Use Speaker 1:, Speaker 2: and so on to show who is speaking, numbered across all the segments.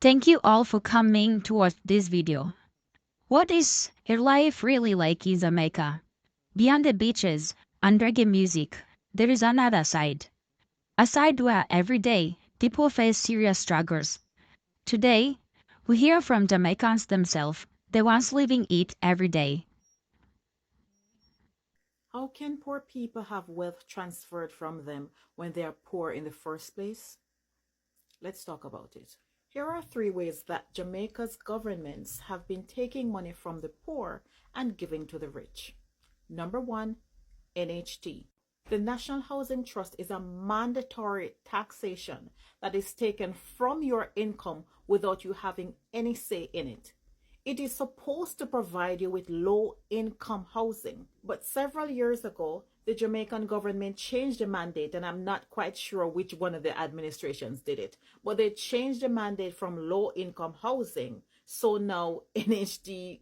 Speaker 1: Thank you all for coming to watch this video. What is your life really like in Jamaica? Beyond the beaches and reggae music, there is another side. A side where every day people face serious struggles. Today, we hear from Jamaicans themselves, the ones living it every day.
Speaker 2: How can poor people have wealth transferred from them when they are poor in the first place? Let's talk about it. Here are 3 ways that Jamaica's governments have been taking money from the poor and giving to the rich. Number 1, NHT. The National Housing Trust is a mandatory taxation that is taken from your income without you having any say in it. It is supposed to provide you with low-income housing, but several years ago, the Jamaican government changed the mandate, and I'm not quite sure which one of the administrations did it, but they changed the mandate from low-income housing, so now NHT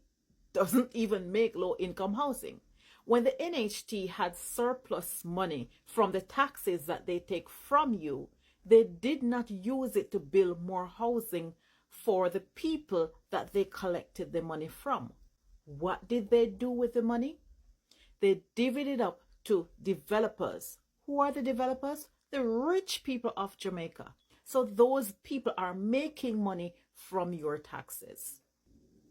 Speaker 2: doesn't even make low-income housing. When the NHT had surplus money from the taxes that they take from you, they did not use it to build more housing for the people that they collected the money from. What did they do with the money? They divvied it up to developers. Who are the developers? The rich people of Jamaica. So those people are making money from your taxes.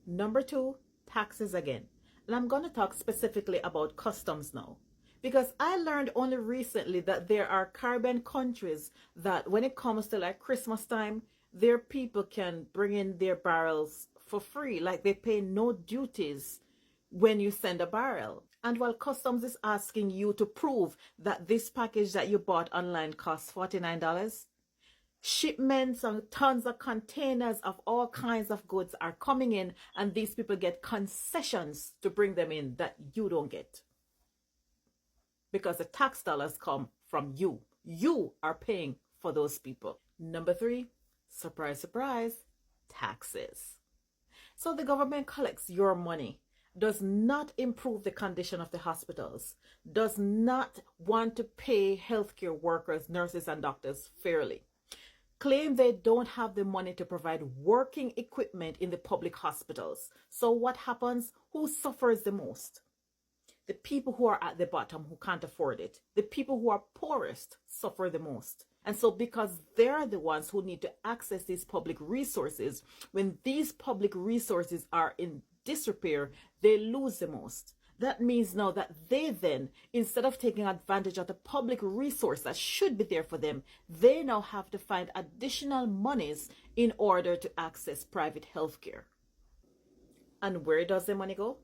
Speaker 2: Number 2, taxes again. And I'm going to talk specifically about customs now, because I learned only recently that there are Caribbean countries that when it comes to like Christmas time, their people can bring in their barrels for free, like they pay no duties when you send a barrel. And while customs is asking you to prove that this package that you bought online costs $49, shipments and tons of containers of all kinds of goods are coming in, and these people get concessions to bring them in that you don't get, because the tax dollars come from you. You are paying for those people. Number 3, surprise, surprise, taxes. So the government collects your money, does not improve the condition of the hospitals, does not want to pay healthcare workers, nurses, and doctors fairly, claim they don't have the money to provide working equipment in the public hospitals. So what happens? Who suffers the most? The people who are at the bottom, who can't afford it. The people who are poorest suffer the most. And so because they're the ones who need to access these public resources, when these public resources are in disrepair, they lose the most. That means now that they then, instead of taking advantage of the public resource that should be there for them, they now have to find additional monies in order to access private health care. And where does the money go?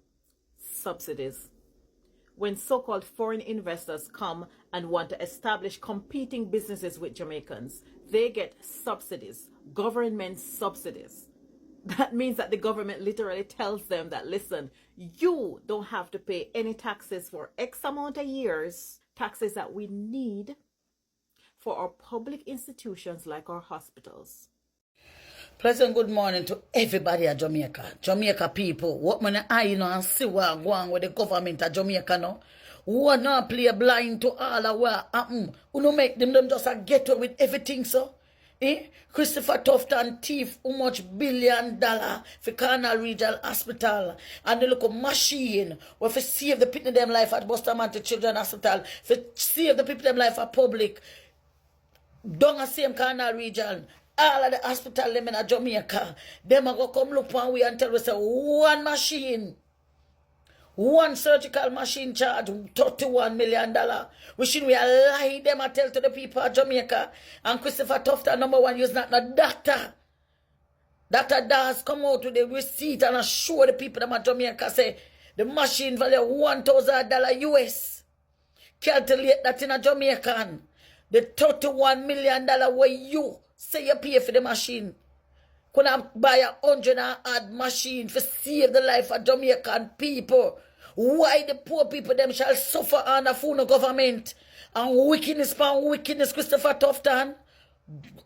Speaker 2: Subsidies. When so-called foreign investors come and want to establish competing businesses with Jamaicans, they get subsidies, government subsidies. That means that the government literally tells them that, listen, you don't have to pay any taxes for X amount of years, taxes that we need for our public institutions like our hospitals.
Speaker 3: Pleasant good morning to everybody at Jamaica. Jamaica people, what man I know and see what go on with the government of Jamaica now. Who are not play blind to all of what happen. Who no make them just a get away with everything so. Christopher Tufton thief how much $1 billion for Canal Regional Hospital, and the local machine where for save the people them life at Bustamante Children's Hospital, for save the people them life at public. Don't the same Canal Region. All of the hospital them in Jamaica, them are going to come look one way and tell us one machine, one surgical machine charge $31 million. We shouldn't lie them and tell to the people of Jamaica. And Christopher Tufton, number 1, is not a doctor. Dr. Das come out with the receipt and assure the people of Jamaica, say the machine value $1,000 US. Calculate that in a Jamaican. The $31 million where you say you pay for the machine. Could I buy a 100 and odd machine for save the life of Jamaican people? Why the poor people them shall suffer under full government and wickedness upon wickedness, Christopher Tufton?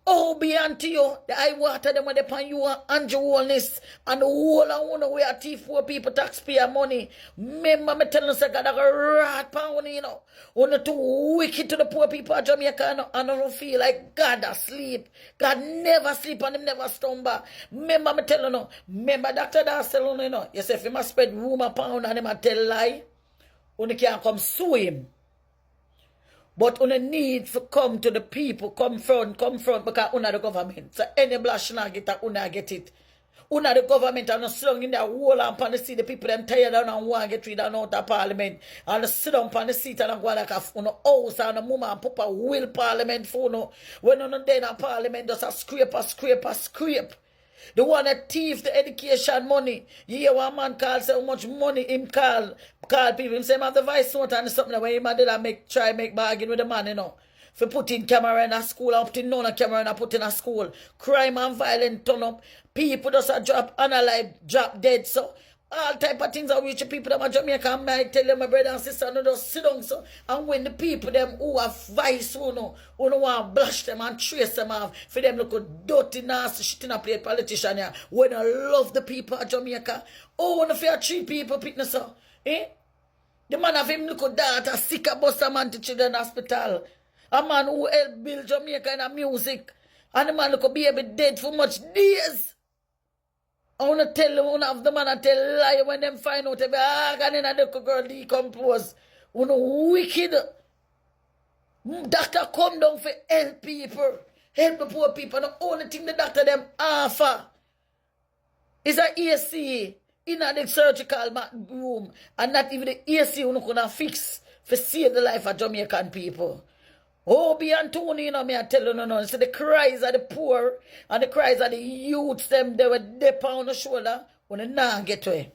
Speaker 3: Oh, be unto you, the eye water them when they pan you and your wellness, and the whole I wanna we are thief for people taxpayer money. Remember me telling us I got a rat pound, you know. Wanna too wicked to the poor people of Jamaica and I don't feel like God asleep. God never sleep and him never stumble. Remember me telling you, remember Dr. Darcel, you know, you say if he must spread rumor pound and him a tell lie, when can't come sue him. But on a need for come to the people, come front, because una the government. So any blush na get that una get it. Una the government and slung in their wall and pan the see the people them tired and want get rid of out of parliament. And sit down on the seat and go like a house and a mama and papa will parliament for no. When on the day in parliament does a scrape. The one that thief the education money. You hear one man call say how much money him call people. Him say him have the vice note and something where him did I try make bargain with the man, you know. For putting camera in a school and putting none of camera and put in a school. Crime and violence turn up. People just a drop unalive, drop dead. So all type of things are reaching people that are Jamaica. And I tell them my brother and sister, no just sit down so. And when the people them who have vice who know want to blush them and trace them off, for them look dirty nasty shit in a plate politician here. When I love the people of Jamaica, when if you treat people picking so, eh? The man of him look at that a sick a bus a man to children hospital. A man who helped build Jamaica in a music. And the man look a baby dead for much days. I want to tell one of the man and tell lie when them find out if and then the girl decompose. You know, wicked. Doctor come down for help people. Help the poor people. And the only thing the doctor them offer is a AC in the surgical room. And not even the AC you can fix for save the life of Jamaican people. Oh, be Anthony, you know, me I tell you, no. So the cries of the poor and the cries of the youths, them, they were deep on the shoulder when they not get away.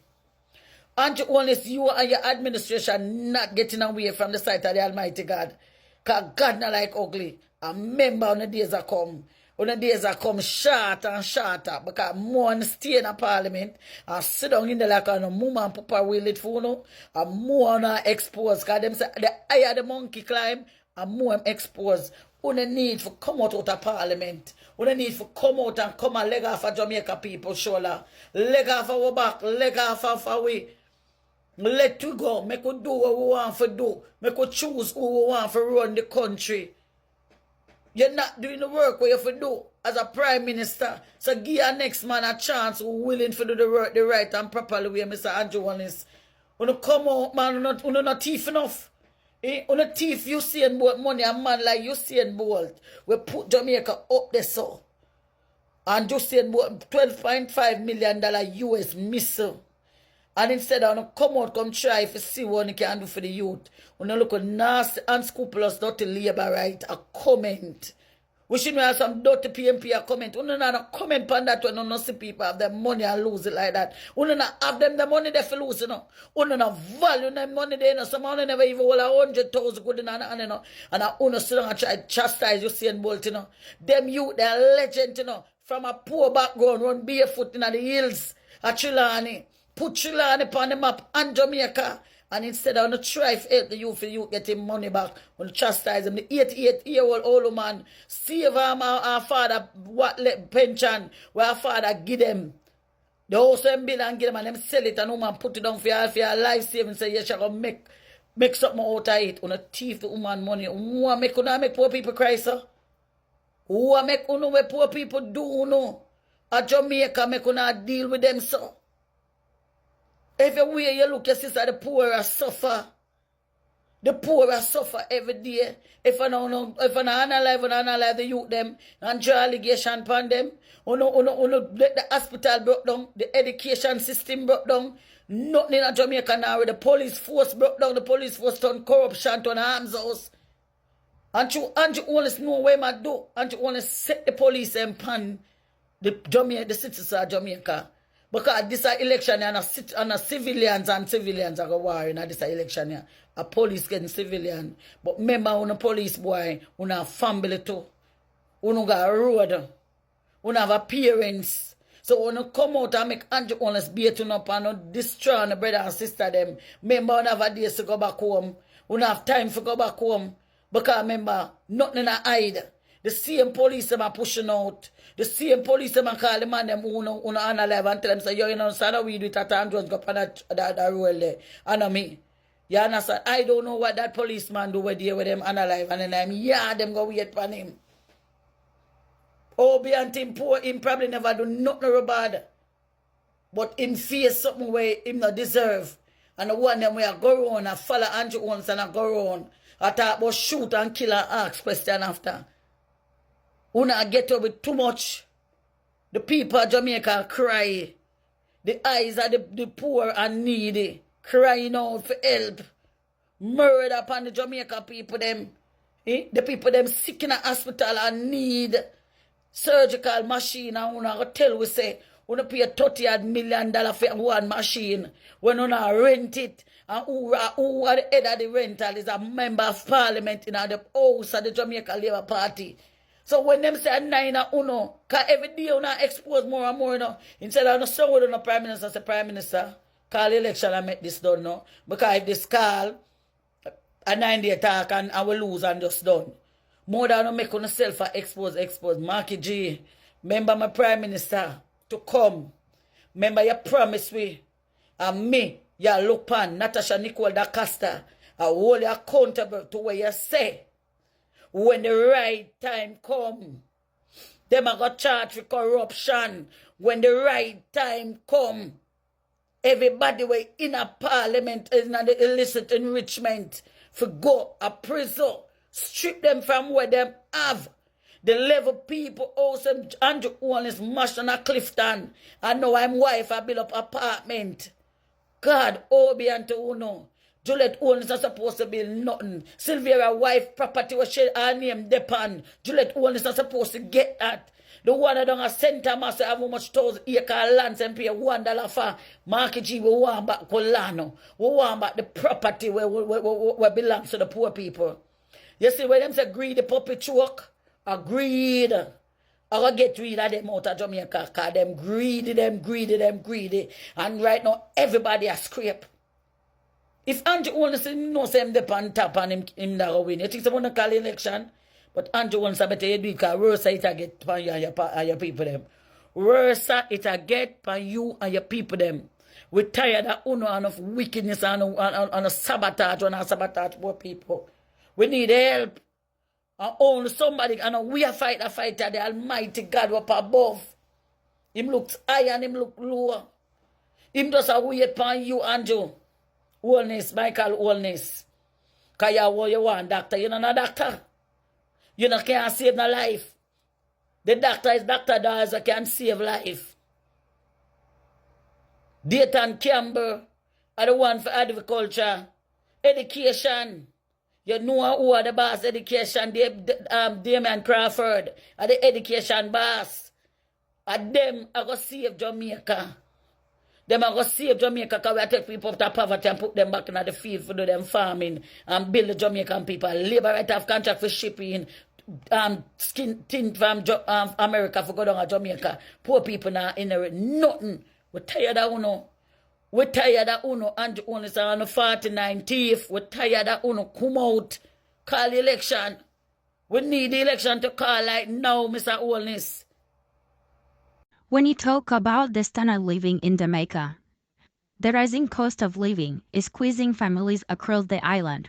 Speaker 3: And honest, you and your administration not getting away from the sight of the Almighty God. Because God not like ugly. And remember when the days are come. When the days are come shorter and shorter. Because more stay in a parliament and sit down in the like and mama and papa will it for you. And more on expose. Because them say the higher the monkey climb, and more exposed. We need for come out of parliament. We need for come out and come and leg off of Jamaica people shoulder. Leg off our back, leg off of our way. Let we go. Make we do what we want to do. Make we choose who we want to run the country. You're not doing the work what you have to do as a prime minister. So give your next man a chance who willing to do the work the right and properly way, Mr. Andrew Wallace. When you come out, man, you're not thief enough. On a thief, you see and bolt money, a man like you see and bolt. We put Jamaica up there so. And just see and bolt $12.5 million US missile. And instead of come out, come try if you see what you can do for the youth. When you look at nasty, unscrupulous, dirty labor right, a comment. We shouldn't have some dirty PMP a comment. We don't comment on that when you don't see people have their money and lose it like that. We don't have them the money they for lose, you know. We don't value them money they, you know. Some money never even hold 100,000 good and you know. And I want to sit down and try to chastise you Usain Bolt, you know. Them youth, they're legend, you know. From a poor background, run barefoot in the hills at Trelawney. Put Trelawney upon the map and Jamaica. And instead of try to help the youth, get him money back, when chastise him, the 88-year-old old man, save him our father what pension, where our father give them. The house them bill and give them and them sell it and woman put it down for your life savings, say yes, you go make something out of it. On a thief the woman money. Who make poor people cry, sir? Who make poor people do no? At Jamaica make deal with them, sir. Everywhere you look, your sister, the poor are suffer. The poor are suffer every day. If I don't analyze the youth them and draw allegation upon them, let the hospital broke down, the education system broke down, nothing in Jamaica now. The police force broke down, the police force turned corruption to an arms house. And you want to know where I do, and you want to set the police and pan the citizens of Jamaica. Because this election and civilians are going war in this election here. A police getting civilian. But remember on a police boy, on a family too. On got a road. On have a parents. So when you come out and make Andrew honest beating up and destroy the brother and sister them. Remember on have a days to go back home. On have time to go back home. Because remember, nothing in a hide. The same police them are pushing out. The same police them are calling the man them who no alive and tell them say, yo, you know, son of weed with a time Jones go on that road there. And me. You understand? I don't know what that policeman do with them alive and then them go wait for him. Obi and him poor, him probably never do nothing bad. But him face something where him not deserve. And the one them where I go around and follow Andrew once and I go around. I talk about shoot and kill and ask question after. Una get up with too much. The people of Jamaica cry. The eyes of the poor and needy crying out for help. Murder upon the Jamaica people them. The people them sick in a hospital and need surgical machine. And una go tell we say, una pay $30 million for one machine. When una rent it. And who are the head of the rental is a member of parliament in the house of the Jamaica Labour Party. So when them say 9 or uno, because every day una expose more and more, you know. Instead of no song with the Prime Minister, say Prime Minister, call election and make this done, no. Because if this call, a 9-day attack and I will lose and just done. More than make on self expose. Marky G, remember my Prime Minister to come. Remember you promise me. And me, you look pan, Natasha Nicole da Costa, I hold you accountable to what you say. When the right time come, them are got charged for corruption. When the right time come, everybody way in a parliament is not the illicit enrichment for go a prison, strip them from where them have. The level people also Andrew Owen is mashed on a Clifton. I know I'm wife, I build up apartment. God, Obi and to Uno. Juliet Owen is not supposed to build nothing. Sylvia wife property was she her name depend. Juliet Owen is not supposed to get that. The one that don't have center master have how much 1,000 acre lands and pay $1 for Marky G. We want back Colano. We want back the property where belongs to the poor people. You see where them say greedy puppy choke? A greed. I gotta get rid of them out of Jamaica because them greedy. And right now everybody has scrape. If Andrew Owen say no say him depend top and him that win. You think someone to call election? But Andrew Owen say better you do it because worse it a get for you and your people them. Worse it a get for you and your people them. We tired of enough wickedness and a sabotage poor people. We need help. And only somebody, and we are fight a fighter, the Almighty God up above. Him looks high and him look lower. Him just a wait upon you, Andrew. Wholeness, Michael, wholeness. Because you want doctor, you're not a doctor. You not can't save no life. The doctor is Dr. Dawes that can save life. Dayton Campbell are the one for agriculture. Education. You know who are the boss education, Damien Crawford are the education boss. And them are going to save Jamaica. Them are going to save Jamaica because we take people out of poverty and put them back in the field for do them farming and build the Jamaican people. Labor right have contract for shipping, skin tint from America for go down to Jamaica. Poor people now inherit nothing. We're tired of uno. We're tired of uno and only on the 49 thief. We're tired of uno come out, call the election. We need the election to call like now, Mr. Holness.
Speaker 1: When you talk about the standard living in Jamaica, the rising cost of living is squeezing families across the island.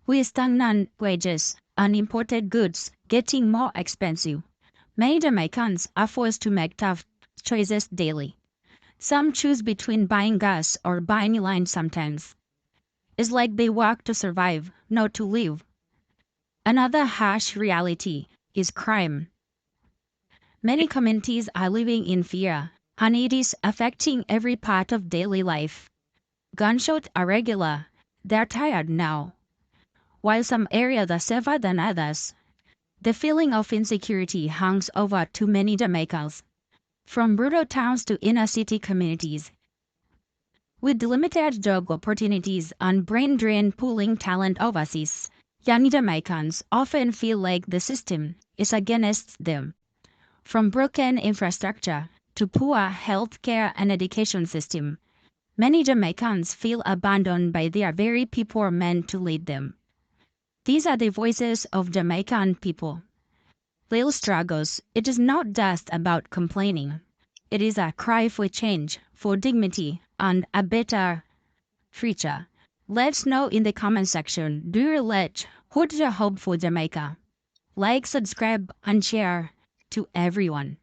Speaker 1: With stagnant wages and imported goods getting more expensive, many Jamaicans are forced to make tough choices daily. Some choose between buying gas or buying land sometimes. It's like they work to survive, not to live. Another harsh reality is crime. Many communities are living in fear, and it is affecting every part of daily life. Gunshots are regular. They're tired now. While some areas are safer than others, the feeling of insecurity hangs over too many Jamaicans, from rural towns to inner-city communities. With limited job opportunities and brain drain pulling talent overseas, young Jamaicans often feel like the system is against them. From broken infrastructure to poor healthcare and education system, many Jamaicans feel abandoned by their very people meant to lead them. These are the voices of Jamaican people. little struggles, it is not just about complaining. It is a cry for change, for dignity, and a better future. Let's know in the comment section, do you relate? What's your hope for Jamaica? Like, subscribe, and share to everyone.